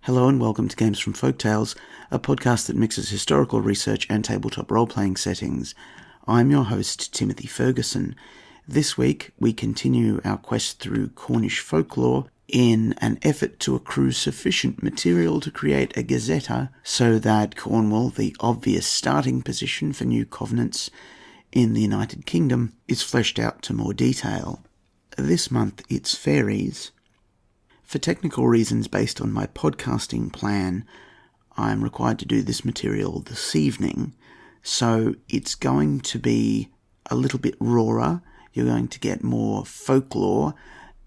Hello and welcome to Games from Folktales, a podcast that mixes historical research and tabletop role-playing settings. I'm your host, Timothy Ferguson. This week, we continue our quest through Cornish folklore in an effort to accrue sufficient material to create a gazetteer so that Cornwall, the obvious starting position for new covenants in the United Kingdom, is fleshed out to more detail. This month, it's fairies. For technical reasons based on my podcasting plan, I'm required to do this material this evening, so it's going to be a little bit rawer. You're going to get more folklore.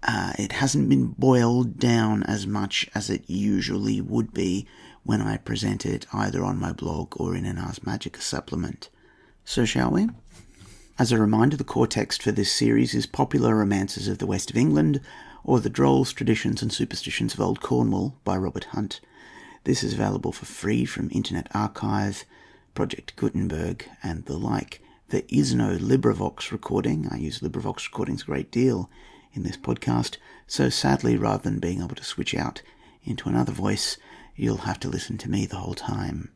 It hasn't been boiled down as much as it usually would be when I present it either on my blog or in an Ars Magica supplement. So shall we? As a reminder, the core text for this series is Popular Romances of the West of England, or The Drolls, Traditions and Superstitions of Old Cornwall by Robert Hunt. This is available for free from Internet Archive, Project Gutenberg, and the like. There is no LibriVox recording. I use LibriVox recordings a great deal in this podcast, so sadly, rather than being able to switch out into another voice, you'll have to listen to me the whole time.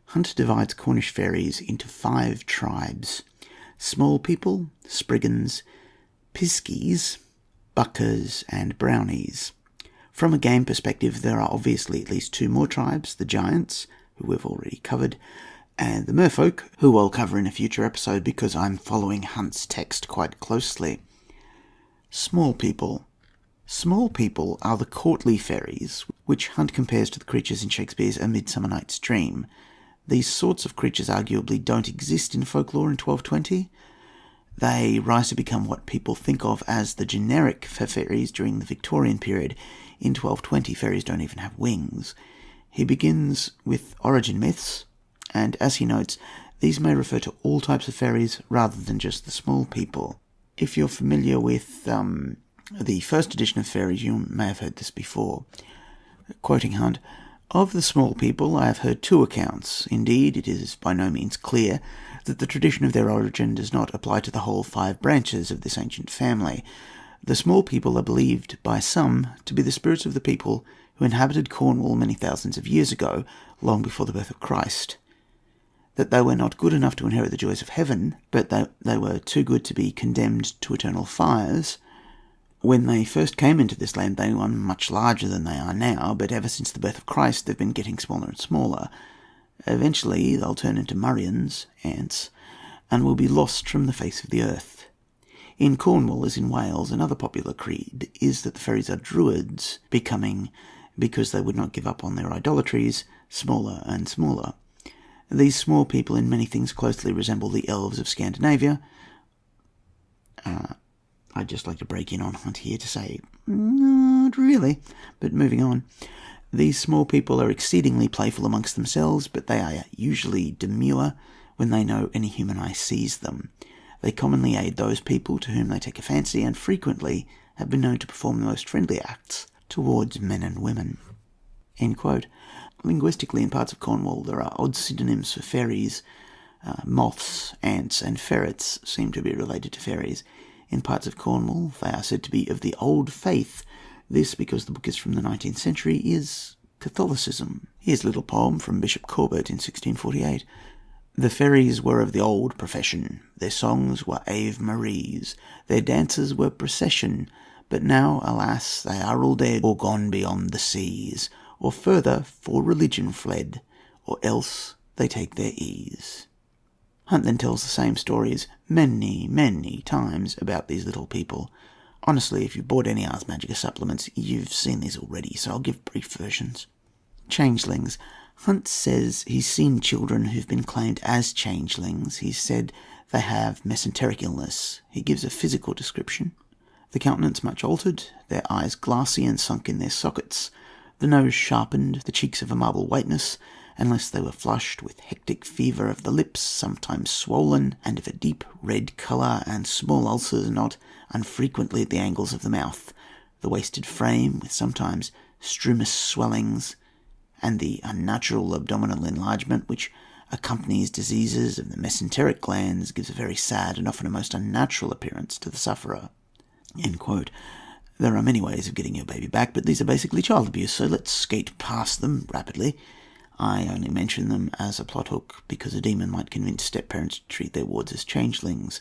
Hunt divides Cornish fairies into 5 tribes: small people, spriggans, piskies, buckers, and brownies. From a game perspective, there are obviously at least 2 more tribes: the giants, who we've already covered, and the merfolk, who I'll cover in a future episode because I'm following Hunt's text quite closely. Small people. Small people are the courtly fairies, which Hunt compares to the creatures in Shakespeare's A Midsummer Night's Dream. These sorts of creatures arguably don't exist in folklore in 1220. They rise to become what people think of as the generic for fairies during the Victorian period. In 1220, fairies don't even have wings. He begins with origin myths, and as he notes, these may refer to all types of fairies rather than just the small people. If you're familiar with the first edition of Fairies, you may have heard this before. Quoting Hunt, "Of the small people I have heard 2 accounts. Indeed, it is by no means clear that the tradition of their origin does not apply to the whole 5 branches of this ancient family. The small people are believed by some to be the spirits of the people who inhabited Cornwall many thousands of years ago, long before the birth of Christ. That they were not good enough to inherit the joys of heaven, but they were too good to be condemned to eternal fires. When they first came into this land, they were much larger than they are now, but ever since the birth of Christ, they've been getting smaller and smaller. Eventually, they'll turn into murrions, ants, and will be lost from the face of the earth. In Cornwall, as in Wales, another popular creed is that the fairies are druids, becoming, because they would not give up on their idolatries, smaller and smaller. These small people in many things closely resemble the elves of Scandinavia." I'd just like to break in on Hunt here to say, not really, but moving on. "These small people are exceedingly playful amongst themselves, but they are usually demure when they know any human eye sees them. They commonly aid those people to whom they take a fancy, and frequently have been known to perform the most friendly acts towards men and women." End quote. Linguistically, in parts of Cornwall, there are odd synonyms for fairies. Moths, ants, and ferrets seem to be related to fairies. In parts of Cornwall, they are said to be of the old faith. This, because the book is from the 19th century, is Catholicism. Here's a little poem from Bishop Corbett in 1648. "The fairies were of the old profession. Their songs were Ave Maries. Their dances were procession. But now, alas, they are all dead, or gone beyond the seas, or further for religion fled, or else they take their ease." Hunt then tells the same stories many, many times about these little people. Honestly, if you've bought any Ars Magica supplements, you've seen these already, so I'll give brief versions. Changelings. Hunt says he's seen children who've been claimed as changelings. He said they have mesenteric illness. He gives a physical description. The countenance much altered, their eyes glassy and sunk in their sockets, the nose sharpened, the cheeks of a marble whiteness, unless they were flushed with hectic fever of the lips, sometimes swollen, and of a deep red colour, and small ulcers not unfrequently at the angles of the mouth, the wasted frame, with sometimes strumous swellings, and the unnatural abdominal enlargement which accompanies diseases of the mesenteric glands, gives a very sad and often a most unnatural appearance to the sufferer." End quote. There are many ways of getting your baby back, but these are basically child abuse, so let's skate past them rapidly. I only mention them as a plot hook because a demon might convince step-parents to treat their wards as changelings.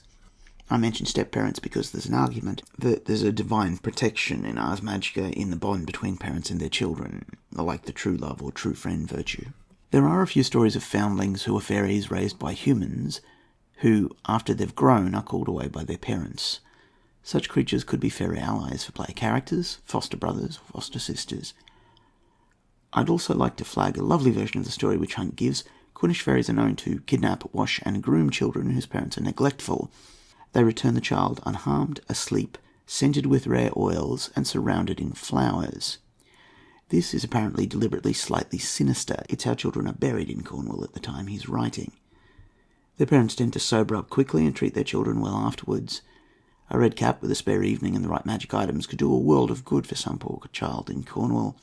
I mention step-parents because there's an argument that there's a divine protection in Ars Magica in the bond between parents and their children, like the true love or true friend virtue. There are a few stories of foundlings who are fairies raised by humans, who, after they've grown, are called away by their parents. Such creatures could be fairy allies for player characters, foster brothers, or foster sisters. I'd also like to flag a lovely version of the story which Hunt gives. Cornish fairies are known to kidnap, wash, and groom children whose parents are neglectful. They return the child unharmed, asleep, scented with rare oils, and surrounded in flowers. This is apparently deliberately slightly sinister. It's how children are buried in Cornwall at the time he's writing. Their parents tend to sober up quickly and treat their children well afterwards. A red cap with a spare evening and the right magic items could do a world of good for some poor child in Cornwall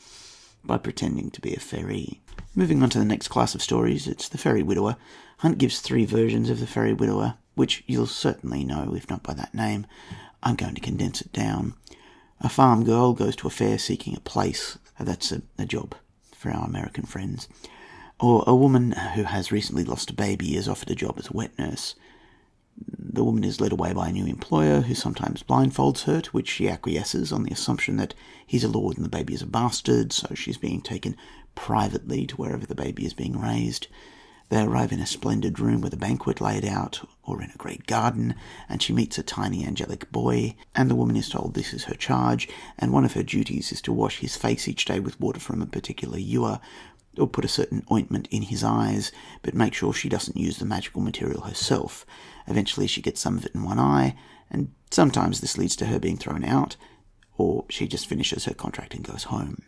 by pretending to be a fairy. Moving on to the next class of stories, it's the Fairy Widower. Hunt gives 3 versions of the Fairy Widower, which you'll certainly know, if not by that name. I'm going to condense it down. A farm girl goes to a fair seeking a place. That's a job for our American friends. Or a woman who has recently lost a baby is offered a job as a wet nurse. The woman is led away by a new employer who sometimes blindfolds her, to which she acquiesces on the assumption that he's a lord and the baby is a bastard, so she's being taken privately to wherever the baby is being raised. They arrive in a splendid room with a banquet laid out, or in a great garden, and she meets a tiny angelic boy, and the woman is told this is her charge, and one of her duties is to wash his face each day with water from a particular ewer, or put a certain ointment in his eyes, but make sure she doesn't use the magical material herself. Eventually she gets some of it in one eye, and sometimes this leads to her being thrown out, or she just finishes her contract and goes home.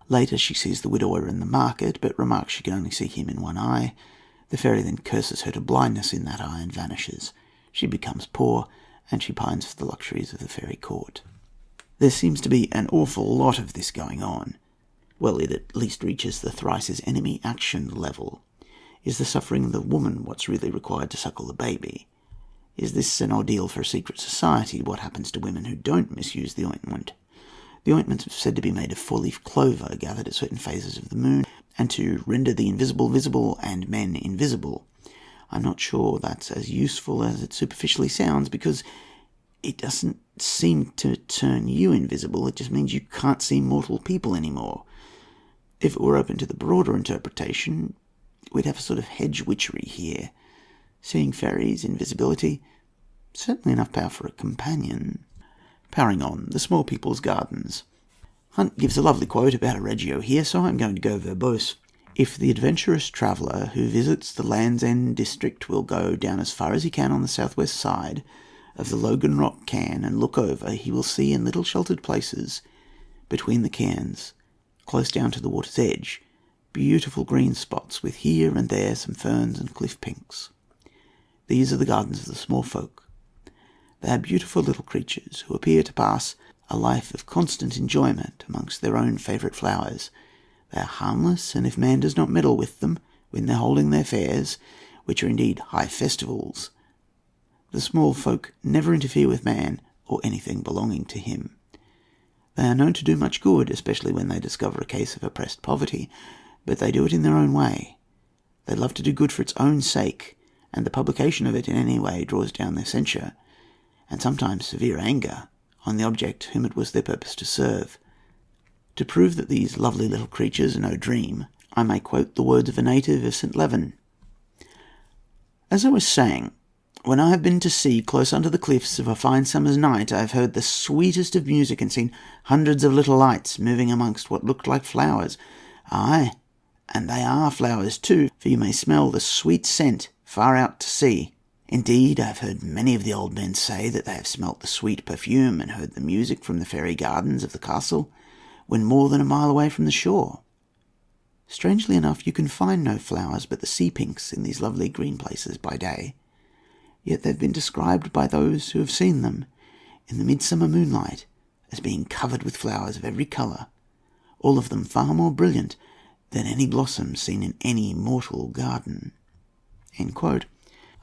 Later she sees the widower in the market, but remarks she can only see him in one eye. The fairy then curses her to blindness in that eye and vanishes. She becomes poor, and she pines for the luxuries of the fairy court. There seems to be an awful lot of this going on. Well, it at least reaches the thrice's enemy action level. Is the suffering of the woman what's really required to suckle the baby? Is this an ordeal for a secret society? What happens to women who don't misuse the ointment? The ointments are said to be made of 4-leaf clover gathered at certain phases of the moon, and to render the invisible visible and men invisible. I'm not sure that's as useful as it superficially sounds, because it doesn't seem to turn you invisible. It just means you can't see mortal people anymore. If it were open to the broader interpretation, we'd have a sort of hedge witchery here. Seeing fairies, invisibility, certainly enough power for a companion. Powering on, the small people's gardens. Hunt gives a lovely quote about a Reggio here, so I'm going to go verbose. If the adventurous traveller who visits the Land's End district will go down as far as he can on the southwest side of the Logan Rock cairn and look over, he will see in little sheltered places between the cairns, close down to the water's edge, beautiful green spots with here and there some ferns and cliff pinks. These are the gardens of the small folk. They are beautiful little creatures who appear to pass a life of constant enjoyment amongst their own favourite flowers. They are harmless, and if man does not meddle with them when they're holding their fairs, which are indeed high festivals, the small folk never interfere with man or anything belonging to him. They are known to do much good, especially when they discover a case of oppressed poverty, but they do it in their own way. They love to do good for its own sake, and the publication of it in any way draws down their censure, and sometimes severe anger, on the object whom it was their purpose to serve. To prove that these lovely little creatures are no dream, I may quote the words of a native of St. Leven. As I was saying, when I have been to sea close under the cliffs of a fine summer's night, I have heard the sweetest of music and seen hundreds of little lights moving amongst what looked like flowers. Aye, and they are flowers too, for you may smell the sweet scent far out to sea. Indeed, I have heard many of the old men say that they have smelt the sweet perfume and heard the music from the fairy gardens of the castle when more than a mile away from the shore. Strangely enough, you can find no flowers but the sea pinks in these lovely green places by day. Yet they've been described by those who have seen them in the midsummer moonlight as being covered with flowers of every colour, all of them far more brilliant than any blossom seen in any mortal garden." End quote.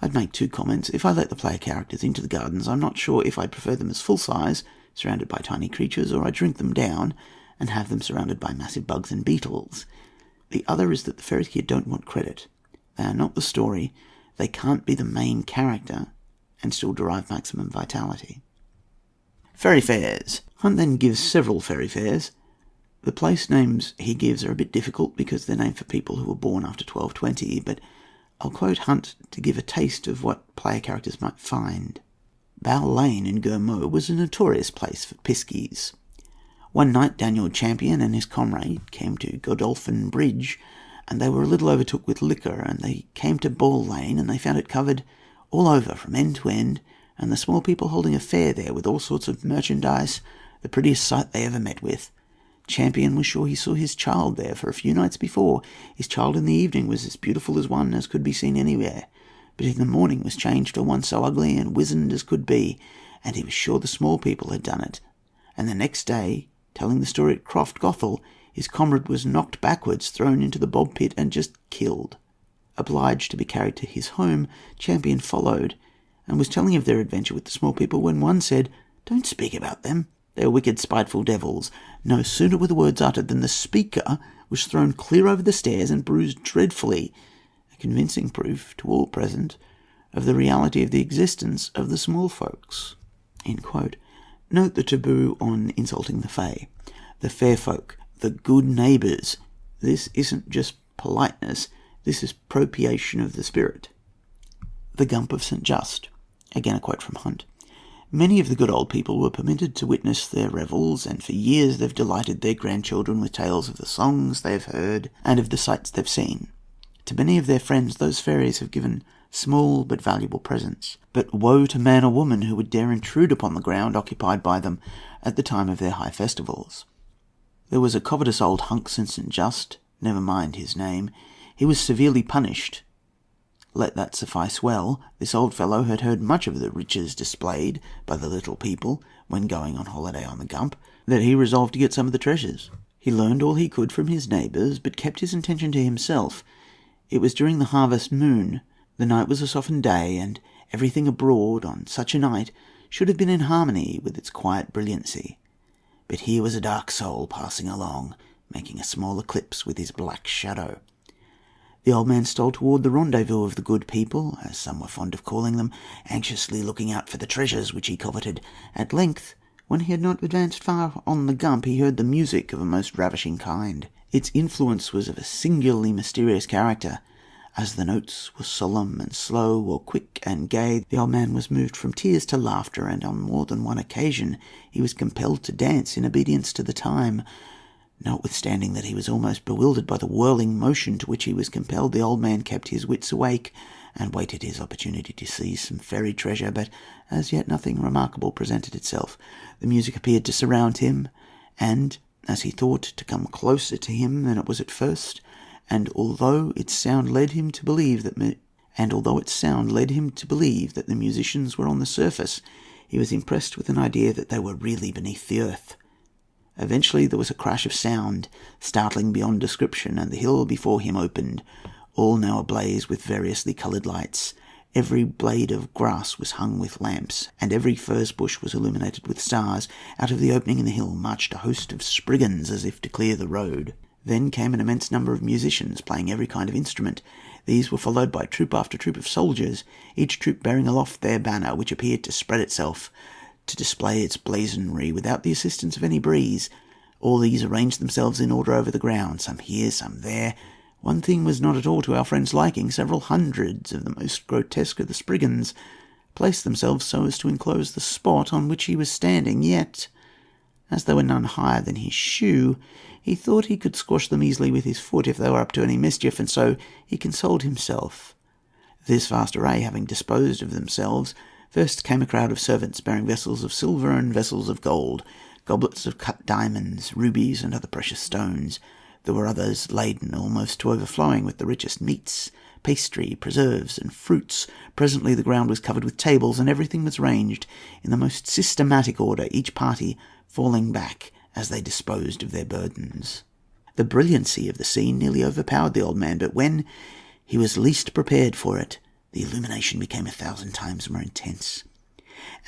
I'd make 2 comments. If I let the player characters into the gardens, I'm not sure if I'd prefer them as full-size, surrounded by tiny creatures, or I drink them down and have them surrounded by massive bugs and beetles. The other is that the fairies here don't want credit. They are not the story. They can't be the main character and still derive maximum vitality. Fairy fairs. Hunt then gives several fairy fairs. The place names he gives are a bit difficult because they're named for people who were born after 1220, but I'll quote Hunt to give a taste of what player characters might find. Bow Lane in Gurmo was a notorious place for piskies. One night Daniel Champion and his comrade came to Godolphin Bridge, and they were a little overtook with liquor, and they came to Ball Lane, and they found it covered all over from end to end, and the small people holding a fair there with all sorts of merchandise, the prettiest sight they ever met with. Champion was sure he saw his child there, for a few nights before, his child in the evening was as beautiful as one as could be seen anywhere, but in the morning was changed to one so ugly and wizened as could be, and he was sure the small people had done it. And the next day, telling the story at Croft Gothel, his comrade was knocked backwards, thrown into the bob pit, and just killed. Obliged to be carried to his home, Champion followed, and was telling of their adventure with the small people when one said, "Don't speak about them. They are wicked, spiteful devils." No sooner were the words uttered than the speaker was thrown clear over the stairs and bruised dreadfully, a convincing proof to all present of the reality of the existence of the small folks. End quote. Note the taboo on insulting the Fae. The fair folk, the good neighbours. This isn't just politeness, this is propitiation of the spirit. The Gump of St. Just. Again a quote from Hunt. Many of the good old people were permitted to witness their revels, and for years they've delighted their grandchildren with tales of the songs they've heard and of the sights they've seen. To many of their friends those fairies have given small but valuable presents. But woe to man or woman who would dare intrude upon the ground occupied by them at the time of their high festivals. There was a covetous old hunks in St. Just, never mind his name. He was severely punished. Let that suffice well. This old fellow had heard much of the riches displayed by the little people when going on holiday on the Gump, that he resolved to get some of the treasures. He learned all he could from his neighbours, but kept his intention to himself. It was during the harvest moon. The night was a softened day, and everything abroad on such a night should have been in harmony with its quiet brilliancy. But here was a dark soul passing along, making a small eclipse with his black shadow. The old man stole toward the rendezvous of the good people, as some were fond of calling them, anxiously looking out for the treasures which he coveted. At length, when he had not advanced far on the Gump, he heard the music of a most ravishing kind. Its influence was of a singularly mysterious character. As the notes were solemn and slow, or quick and gay, the old man was moved from tears to laughter, and on more than one occasion he was compelled to dance in obedience to the time. Notwithstanding that he was almost bewildered by the whirling motion to which he was compelled, the old man kept his wits awake, and waited his opportunity to seize some fairy treasure, but as yet nothing remarkable presented itself. The music appeared to surround him, and, as he thought, to come closer to him than it was at first, and although its sound led him to believe that the musicians were on the surface, he was impressed with an idea that they were really beneath the earth. Eventually there was a crash of sound, startling beyond description, and the hill before him opened, all now ablaze with variously coloured lights. Every blade of grass was hung with lamps, and every furze bush was illuminated with stars. Out of the opening in the hill marched a host of Spriggans as if to clear the road. Then came an immense number of musicians, playing every kind of instrument. These were followed by troop after troop of soldiers, each troop bearing aloft their banner, which appeared to spread itself, to display its blazonry without the assistance of any breeze. All these arranged themselves in order over the ground, some here, some there. One thing was not at all to our friend's liking. Several hundreds of the most grotesque of the Spriggans placed themselves so as to enclose the spot on which he was standing, yet, as they were none higher than his shoe, he thought he could squash them easily with his foot if they were up to any mischief, and so he consoled himself. This vast array having disposed of themselves, first came a crowd of servants bearing vessels of silver and vessels of gold, goblets of cut diamonds, rubies, and other precious stones. There were others laden almost to overflowing with the richest meats, pastry, preserves, and fruits. Presently the ground was covered with tables, and everything was ranged in the most systematic order, each party falling back as they disposed of their burdens. The brilliancy of the scene nearly overpowered the old man, but when he was least prepared for it, the illumination became 1,000 times more intense.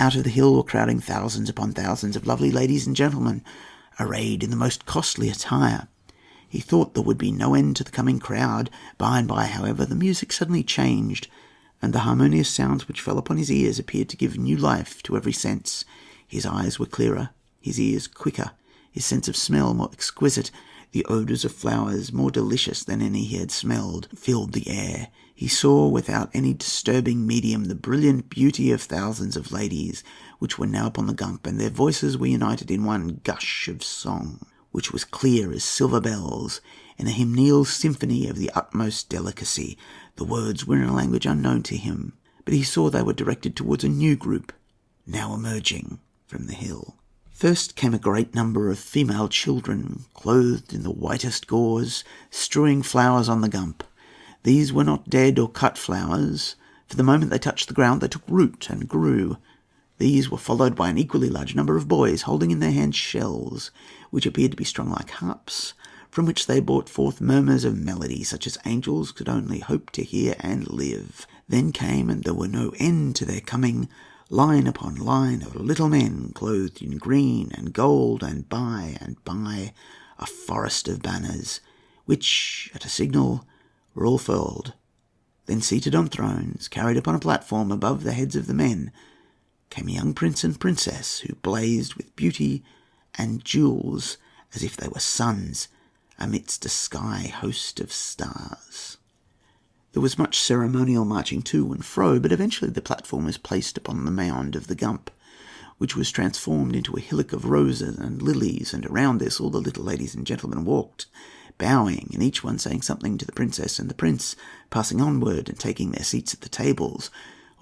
Out of the hill were crowding thousands upon thousands of lovely ladies and gentlemen, arrayed in the most costly attire. He thought there would be no end to the coming crowd. By and by, however, the music suddenly changed, and the harmonious sounds which fell upon his ears appeared to give new life to every sense. His eyes were clearer, his ears quicker, his sense of smell more exquisite. The odours of flowers, more delicious than any he had smelled, filled the air. He saw, without any disturbing medium, the brilliant beauty of thousands of ladies, which were now upon the Gump, and their voices were united in one gush of song, which was clear as silver bells, in a hymeneal symphony of the utmost delicacy. The words were in a language unknown to him, but he saw they were directed towards a new group, now emerging from the hill. First came a great number of female children, clothed in the whitest gauze, strewing flowers on the Gump. These were not dead or cut flowers, for the moment they touched the ground they took root and grew. These were followed by an equally large number of boys, holding in their hands shells, which appeared to be strung like harps, from which they brought forth murmurs of melody, such as angels could only hope to hear and live. Then came, and there were no end to their coming, line upon line of little men, clothed in green and gold, and by, a forest of banners, which, at a signal, were all furled. Then, seated on thrones, carried upon a platform above the heads of the men, came a young prince and princess who blazed with beauty and jewels as if they were suns amidst a sky host of stars. There was much ceremonial marching to and fro, but eventually the platform was placed upon the mound of the Gump, which was transformed into a hillock of roses and lilies, and around this all the little ladies and gentlemen walked, bowing, and each one saying something to the princess and the prince, passing onward and taking their seats at the tables.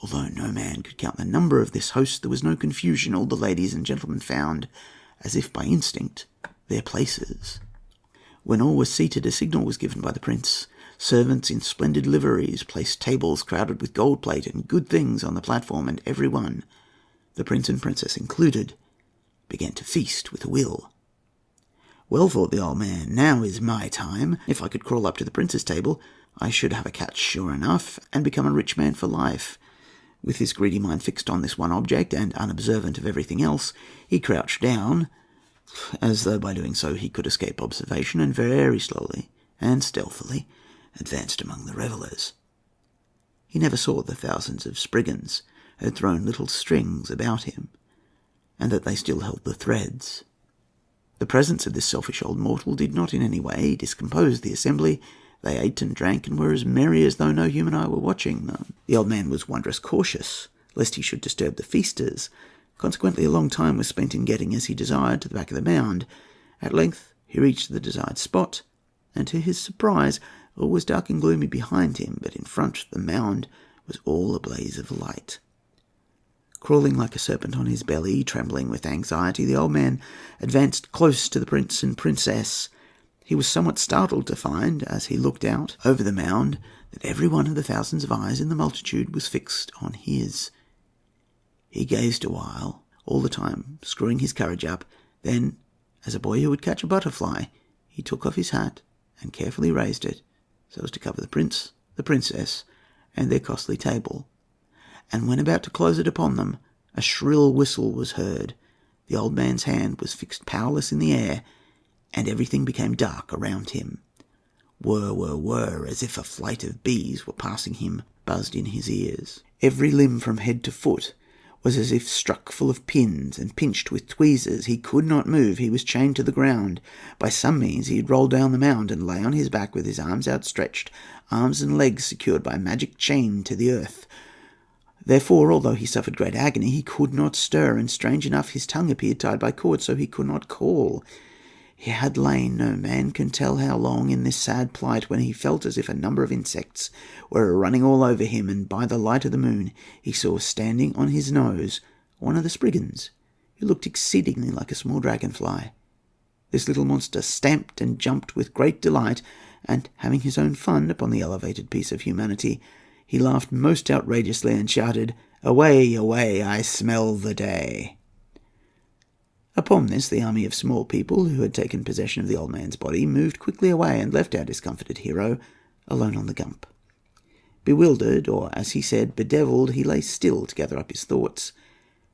Although no man could count the number of this host, there was no confusion. All the ladies and gentlemen found, as if by instinct, their places. When all were seated, a signal was given by the prince. Servants in splendid liveries placed tables crowded with gold plate and good things on the platform, and every one, the prince and princess included, began to feast with a will. Well, thought the old man, now is my time. If I could crawl up to the prince's table, I should have a catch sure enough, and become a rich man for life. With his greedy mind fixed on this one object, and unobservant of everything else, he crouched down, as though by doing so he could escape observation, and very slowly and stealthily advanced among the revellers. He never saw the thousands of Spriggans had thrown little strings about him, and that they still held the threads. The presence of this selfish old mortal did not in any way discompose the assembly. They ate and drank, and were as merry as though no human eye were watching them. The old man was wondrous cautious, lest he should disturb the feasters. Consequently, a long time was spent in getting, as he desired, to the back of the mound. At length he reached the desired spot, and to his surprise all was dark and gloomy behind him, but in front the mound was all a blaze of light. Crawling like a serpent on his belly, trembling with anxiety, the old man advanced close to the prince and princess. He was somewhat startled to find, as he looked out over the mound, that every one of the thousands of eyes in the multitude was fixed on his. He gazed a while, all the time screwing his courage up. Then, as a boy who would catch a butterfly, he took off his hat and carefully raised it, so as to cover the prince, the princess, and their costly table. And when about to close it upon them, a shrill whistle was heard. The old man's hand was fixed powerless in the air, and everything became dark around him. Whir, as if a flight of bees were passing him, buzzed in his ears. Every limb from head to foot was as if struck full of pins and pinched with tweezers. He could not move. He was chained to the ground. By some means he had rolled down the mound and lay on his back with his arms outstretched, arms and legs secured by a magic chain to the earth. Therefore, although he suffered great agony, he could not stir, and strange enough his tongue appeared tied by cords, so he could not call. He had lain, no man can tell how long, in this sad plight, when he felt as if a number of insects were running all over him, and by the light of the moon he saw standing on his nose one of the Spriggans, who looked exceedingly like a small dragonfly. This little monster stamped and jumped with great delight, and, having his own fun upon the elevated piece of humanity, he laughed most outrageously and shouted, "Away, away, I smell the day." Upon this, the army of small people who had taken possession of the old man's body moved quickly away and left our discomfited hero alone on the Gump. Bewildered, or, as he said, bedevilled, he lay still to gather up his thoughts.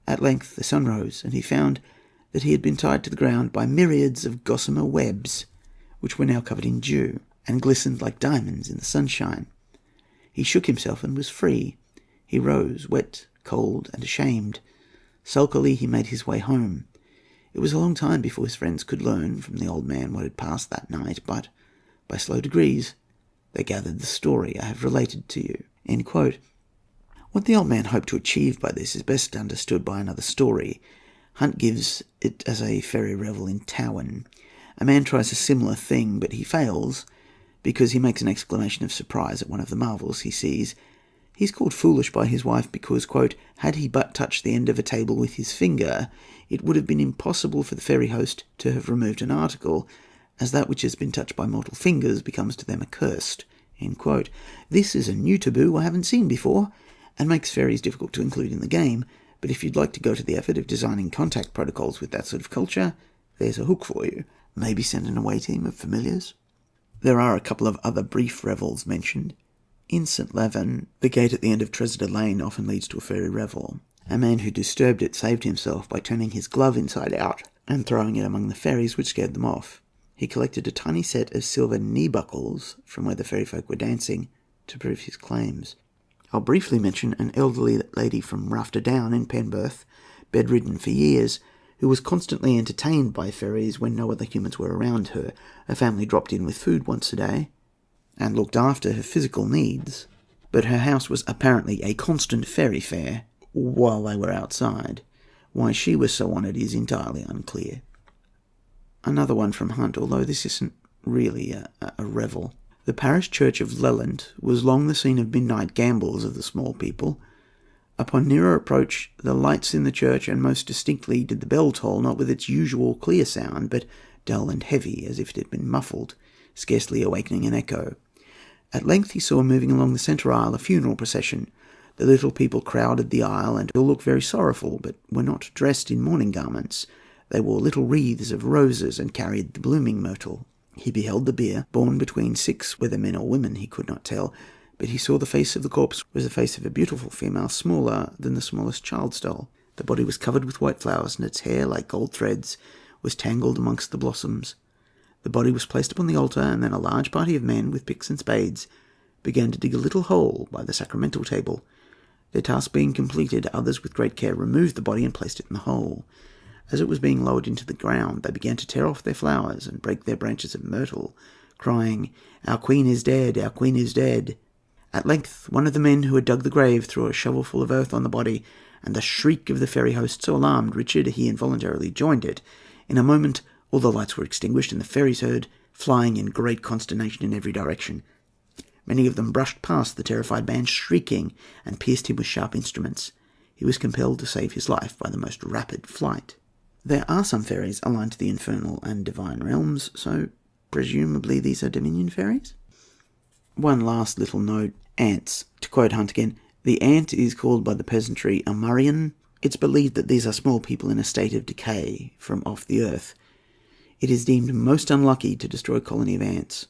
At length the sun rose, and he found that he had been tied to the ground by myriads of gossamer webs, which were now covered in dew, and glistened like diamonds in the sunshine. He shook himself and was free. He rose, wet, cold, and ashamed. Sulkily he made his way home. It was a long time before his friends could learn from the old man what had passed that night, but by slow degrees they gathered the story I have related to you." End quote. What the old man hoped to achieve by this is best understood by another story. Hunt gives it as a fairy revel in Towyn. A man tries a similar thing, but he fails because he makes an exclamation of surprise at one of the marvels he sees. He's called foolish by his wife because, quote, "had he but touched the end of a table with his finger, it would have been impossible for the fairy host to have removed an article, as that which has been touched by mortal fingers becomes to them accursed." End quote. This is a new taboo I haven't seen before, and makes fairies difficult to include in the game, but if you'd like to go to the effort of designing contact protocols with that sort of culture, there's a hook for you. Maybe send an away team of familiars. There are a couple of other brief revels mentioned. In St. Leven, the gate at the end of Tresida Lane often leads to a fairy revel. A man who disturbed it saved himself by turning his glove inside out and throwing it among the fairies, which scared them off. He collected a tiny set of silver knee buckles from where the fairy folk were dancing to prove his claims. I'll briefly mention an elderly lady from Rafter Down in Penberth, bedridden for years, who was constantly entertained by fairies when no other humans were around her. Her family dropped in with food once a day and looked after her physical needs, but her house was apparently a constant fairy fair while they were outside. Why she was so honoured is entirely unclear. Another one from Hunt, although this isn't really a revel. The parish church of Leland was long the scene of midnight gambols of the small people. Upon nearer approach, the lights in the church, and most distinctly did the bell toll, not with its usual clear sound, but dull and heavy, as if it had been muffled, scarcely awakening an echo. At length he saw moving along the centre aisle a funeral procession. The little people crowded the aisle, and all looked very sorrowful, but were not dressed in mourning garments. They wore little wreaths of roses, and carried the blooming myrtle. He beheld the bier, borne between 6, whether men or women he could not tell, but he saw the face of the corpse was the face of a beautiful female, smaller than the smallest child's doll. The body was covered with white flowers, and its hair, like gold threads, was tangled amongst the blossoms. The body was placed upon the altar, and then a large party of men, with picks and spades, began to dig a little hole by the sacramental table. Their task being completed, others with great care removed the body and placed it in the hole. As it was being lowered into the ground, they began to tear off their flowers and break their branches of myrtle, crying, "Our queen is dead, our queen is dead." At length, one of the men who had dug the grave threw a shovelful of earth on the body, and the shriek of the fairy host so alarmed Richard he involuntarily joined it. In a moment all the lights were extinguished, and the fairies heard flying in great consternation in every direction. Many of them brushed past the terrified man, shrieking, and pierced him with sharp instruments. He was compelled to save his life by the most rapid flight. There are some fairies aligned to the infernal and divine realms, so presumably these are Dominion fairies? One last little note. Ants. To quote Hunt again, "The ant is called by the peasantry a Murrian. It's believed that these are small people in a state of decay from off the earth. It is deemed most unlucky to destroy a colony of ants.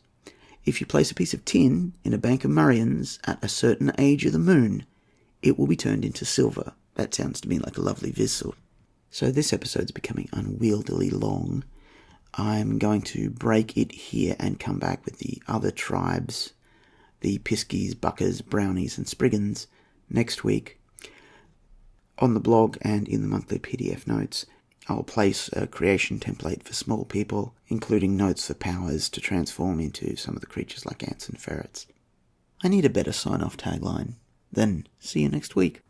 If you place a piece of tin in a bank of Murrians at a certain age of the moon, it will be turned into silver." That sounds to me like a lovely visit. So this episode's becoming unwieldily long. I'm going to break it here and come back with the other tribes, the Piskies, Buckers, Brownies, and Spriggans, next week. On the blog and in the monthly PDF notes, I'll place a creation template for small people, including notes for powers to transform into some of the creatures like ants and ferrets. I need a better sign-off tagline. Then, see you next week.